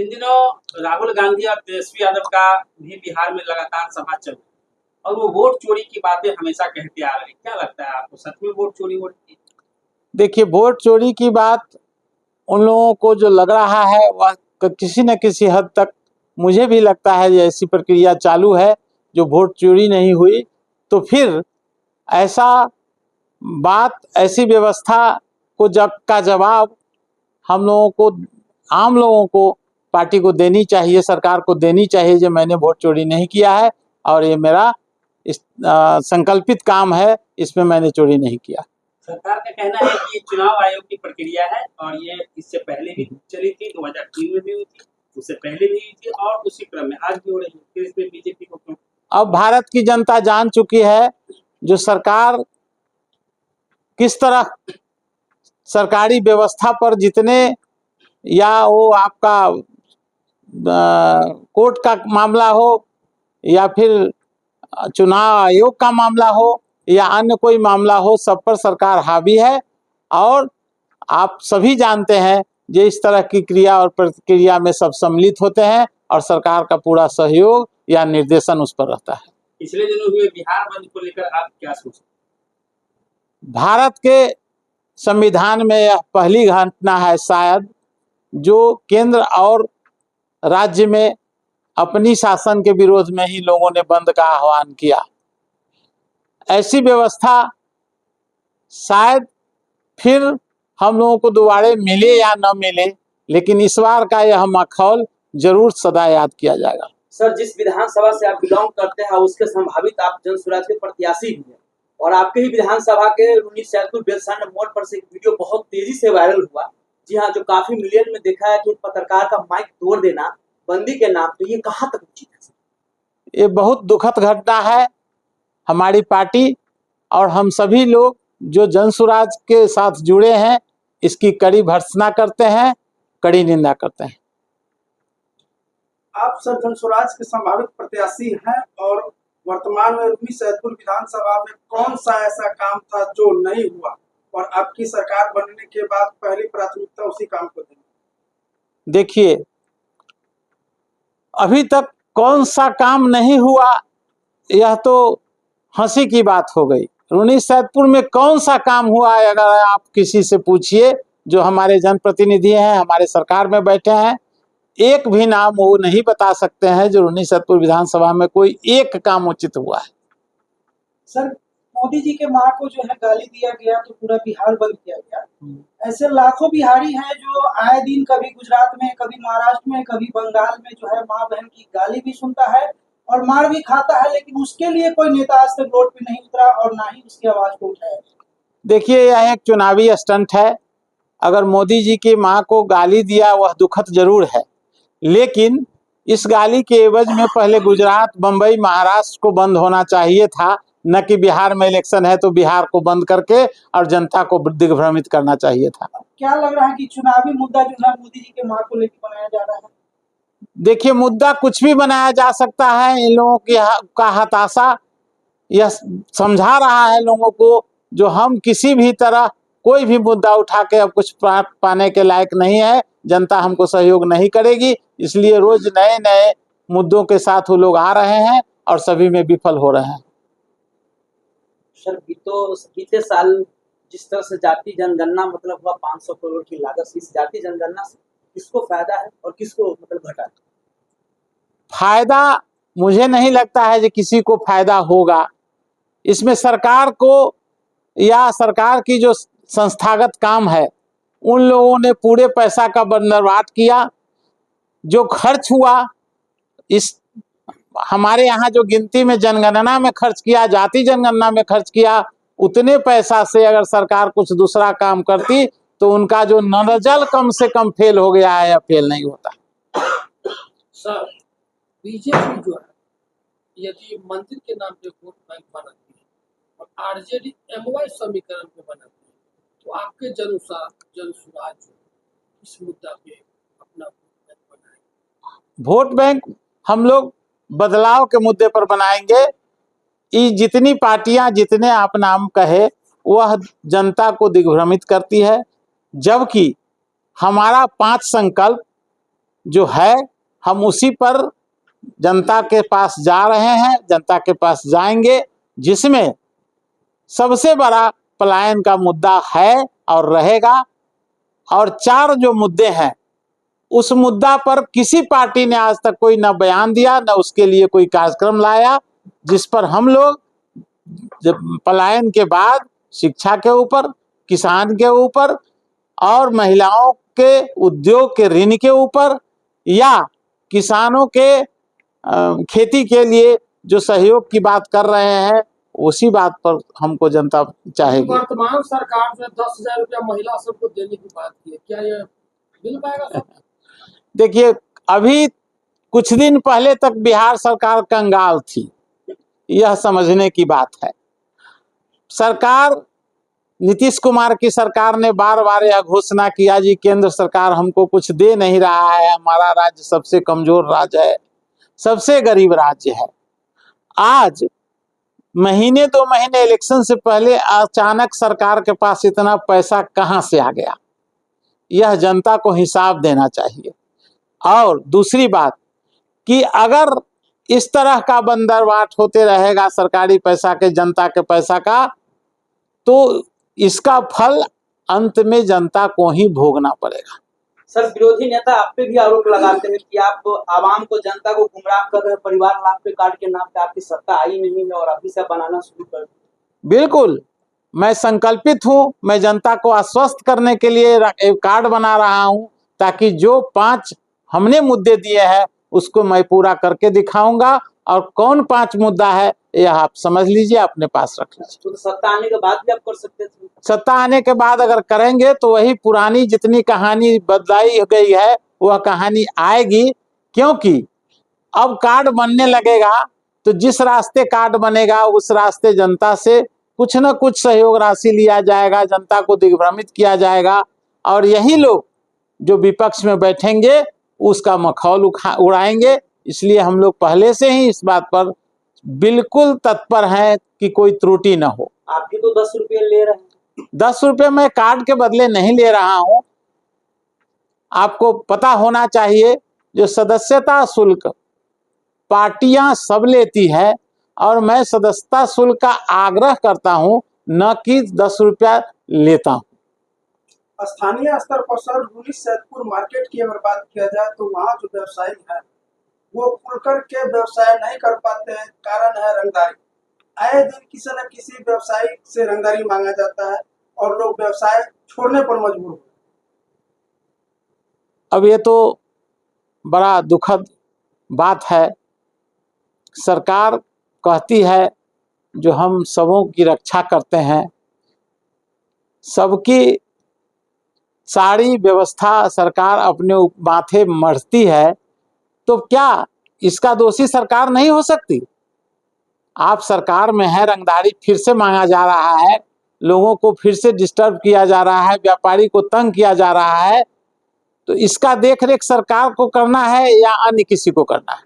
इन दिनों राहुल गांधी और तेजस्वी यादव का भी बिहार में लगातार सभा चल रही है और वो वोट चोरी की बातें हमेशा कहते आ रहे हैं। क्या लगता है आपको, सच में वोट चोरी हो रही है? देखिए, वोट चोरी की बात उन लोगों को जो लग रहा है वह किसी न किसी हद तक मुझे भी लगता है ये ऐसी प्रक्रिया चालू है जो वोट चोरी नहीं हुई तो फिर ऐसा बात, ऐसी व्यवस्था को का जवाब हम लोगों को, आम लोगों को, पार्टी को देनी चाहिए, सरकार को देनी चाहिए जो मैंने वोट चोरी नहीं किया है और ये मेरा संकल्पित काम है, इसमें मैंने चोरी नहीं किया। सरकार का कहना है कि चुनाव आयोग की प्रक्रिया है और ये इससे पहले भी चली थी, 2003 में भी हुई थी, उससे पहले भी हुई थी और उसी क्रम में आज भी हो रही है। फिर इसमें बीजेपी को क्यों? अब भारत की जनता जान चुकी है जो सरकार किस तरह सरकारी व्यवस्था पर जितने, या वो आपका कोर्ट का मामला हो या फिर चुनाव आयोग का मामला हो या अन्य कोई मामला हो, सब पर सरकार हावी है। और आप सभी जानते हैं जो इस तरह की क्रिया और प्रक्रिया में सब सम्मिलित होते हैं और सरकार का पूरा सहयोग या निर्देशन उस पर रहता है। पिछले दिनों हुए बिहार बंद को लेकर आप क्या सोचते हैं? भारत के संविधान में यह पहली घटना है शायद जो केंद्र और राज्य में अपनी शासन के विरोध में ही लोगों ने बंद का आह्वान किया। ऐसी व्यवस्था शायद फिर हम लोगों को दोबारा मिले या न मिले, लेकिन इस बार का यह माहौल जरूर सदा याद किया जाएगा। सर, जिस विधानसभा से आप बिलोंग करते हैं उसके संभावित आप जन स्वराज के प्रत्याशी भी हैं और आपके ही विधानसभा के रून्नी सैदपुर बेलसांड मोड़ पर से एक वीडियो बहुत तेजी से वायरल हुआ। जी हाँ, जो काफी मिलियन में देखा है कि पत्रकार का माइक तोड़ देना बंदी के नाम पे, ये कहाँ तक उचित है? ये बहुत दुखद घटना है। हमारी पार्टी और हम सभी लोग जो जन स्वराज के साथ जुड़े हैं इसकी कड़ी भर्त्सना करते हैं, कड़ी निंदा करते हैं। आप सर जन स्वराज के संभावित प्रत्याशी हैं और वर्तमान में रून्नी सैदपुर विधानसभा में कौन सा ऐसा काम था जो नहीं हुआ और आपकी सरकार बनने के बाद पहली प्राथमिकता उसी काम को देंगे? देखिए, अभी तक कौन सा काम नहीं हुआ यह तो हंसी की बात हो गई। रून्नी सैदपुर में कौन सा काम हुआ है अगर आप किसी से पूछिए जो हमारे जनप्रतिनिधि हैं, हमारे सरकार में बैठे हैं, एक भी नाम वो नहीं बता सकते हैं जो रून्नी सैदपुर विधानसभा में कोई एक काम उचित हुआ है। सर, मोदी जी के मां को जो है गाली दिया गया तो पूरा बिहार बंद किया गया। ऐसे लाखों बिहारी हैं जो आए दिन कभी गुजरात में, कभी महाराष्ट्र में, कभी बंगाल में जो है माँ बहन की गाली भी सुनता है और मार भी खाता है, लेकिन उसके लिए कोई नेता आज तक रोड पे नहीं उतरा और ना ही उसकी आवाज को उठाया। देखिए, यह एक चुनावी स्टंट है। अगर मोदी जी की मां को गाली दिया वह दुखद जरूर है, लेकिन इस गाली के एवज में पहले गुजरात, बंबई, महाराष्ट्र को बंद होना चाहिए था, न कि बिहार में इलेक्शन है तो बिहार को बंद करके और जनता को दिग्भ्रमित करना चाहिए था। क्या लग रहा है कि चुनावी मुद्दा जो है मोदी जी के मां को लेकर बनाया जा रहा है? देखिए, मुद्दा कुछ भी बनाया जा सकता है। इन लोगों की का हताशा यह समझा रहा है लोगों को जो हम किसी भी तरह कोई भी मुद्दा उठा के अब कुछ पाने के लायक नहीं है, जनता हमको सहयोग नहीं करेगी, इसलिए रोज नए नए मुद्दों के साथ वो लोग आ रहे हैं और सभी में विफल हो रहे हैं। सर, बीते साल जिस तरह से जाति जनगणना मतलब हुआ 500 करोड़ की लागत से, इस जाति जनगणना से किसको फायदा है और किसको मतलब घाटा है? फायदा मुझे नहीं लगता है कि किसी को फायदा होगा। इसमें सरकार को या सरकार की जो संस्थागत काम है उन लोगों ने पूरे पैसा का बंदरबाट किया। जो खर्च हुआ इस हमारे यहाँ जो गिनती में जनगणना में खर्च किया, जाति जनगणना में खर्च किया, उतने पैसा से अगर सरकार कुछ दूसरा काम करती तो उनका जो नजल कम से कम फेल हो गया है या फेल नहीं होता। सर, बीजेपी जो है यदि मंदिर के नाम पे वोट बैंक बनाती है और आरजेडी एमवाई समीकरण पे बनाती है तो आपके अनुसार जन स्वराज इस मुद्दा पे अपना वोट बैंक बनाएंगे? वोट बैंक हम लोग बदलाव के मुद्दे पर बनाएंगे। ये जितनी पार्टियां, जितने आप नाम कहे, वह जनता को दिग्भ्रमित करती है, जबकि हमारा 5 संकल्प जो है हम उसी पर जनता के पास जा रहे हैं, जनता के पास जाएंगे, जिसमें सबसे बड़ा पलायन का मुद्दा है और रहेगा। और 4 जो मुद्दे हैं उस मुद्दा पर किसी पार्टी ने आज तक कोई न बयान दिया, न उसके लिए कोई कार्यक्रम लाया, जिस पर हम लोग जब पलायन के बाद शिक्षा के ऊपर, किसान के ऊपर और महिलाओं के उद्योग के ऋण के ऊपर या किसानों के खेती के लिए जो सहयोग की बात कर रहे हैं उसी बात पर हमको जनता चाहेगी। वर्तमान सरकार जो 10,000 रुपया महिला सबको देने की बात की है, क्या ये मिल पाएगा सब? देखिए, अभी कुछ दिन पहले तक बिहार सरकार कंगाल थी, यह समझने की बात है। सरकार नीतीश कुमार की सरकार ने बार बार यह घोषणा किया जी केंद्र सरकार हमको कुछ दे नहीं रहा है, हमारा राज्य सबसे कमजोर राज्य है, सबसे गरीब राज्य है। आज महीने 2 महीने इलेक्शन से पहले अचानक सरकार के पास इतना पैसा कहां से आ गया, यह जनता को हिसाब देना चाहिए। और दूसरी बात कि अगर इस तरह का बंदरबाट होते रहेगा सरकारी पैसा के, जनता के पैसा का, तो इसका फल अंत में जनता को ही भोगना पड़ेगा। सर, विरोधी नेता आप पे भी आरोप लगाते हैं कि आप आवाम को, जनता को गुमराह कर रहे हैं, परिवार लाभ पे कार्ड के नाम पे आपकी सत्ता आई नहीं है और अभी से बनाना शुरू कर दिया। बिल्कुल, मैं संकल्पित हूं, मैं जनता को आश्वस्त करने के लिए एक कार्ड बना रहा हूं, ताकि जो 5 हमने मुद्दे दिए हैं उसको मैं पूरा करके दिखाऊंगा। और कौन 5 मुद्दा है यह आप समझ लीजिए, अपने पास रख लीजिए। तो सत्ता आने के बाद भी आप कर सकते थे। सत्ता आने के बाद अगर करेंगे तो वही पुरानी जितनी कहानी बदलाई गई है वह कहानी आएगी, क्योंकि अब कार्ड बनने लगेगा तो जिस रास्ते कार्ड बनेगा उस रास्ते जनता से कुछ न कुछ सहयोग राशि लिया जाएगा, जनता को दिग्भ्रमित किया जाएगा और यही लोग जो विपक्ष में बैठेंगे उसका मखौल उड़ाएंगे। इसलिए हम लोग पहले से ही इस बात पर बिल्कुल तत्पर हैं कि कोई त्रुटि न हो। आप भी तो 10 रुपये ले रहे हैं। 10 रुपये मैं कार्ड के बदले नहीं ले रहा हूं। आपको पता होना चाहिए जो सदस्यता शुल्क पार्टियां सब लेती है और मैं सदस्यता शुल्क का आग्रह करता हूं, न कि 10 रुपया लेता हूं। स्थानीय स्तर पर सर रूनी सैदपुर मार्केट की अगर बात किया जाए तो वहाँ जो व्यवसायी है वो खुलकर के व्यवसाय नहीं कर पाते हैं, कारण है रंगदारी। आए दिन किसी न किसी व्यवसायी से रंगदारी मांगा जाता है और लोग व्यवसाय छोड़ने पर मजबूर हो। अब ये तो बड़ा दुखद बात है। सरकार कहती है जो हम सबों की रक्षा करते हैं, सबकी सारी व्यवस्था सरकार अपने माथे मढ़ती है, तो क्या इसका दोषी सरकार नहीं हो सकती? आप सरकार में है, रंगदारी फिर से मांगा जा रहा है, लोगों को फिर से डिस्टर्ब किया जा रहा है, व्यापारी को तंग किया जा रहा है, तो इसका देख रेख सरकार को करना है या अन्य किसी को करना है?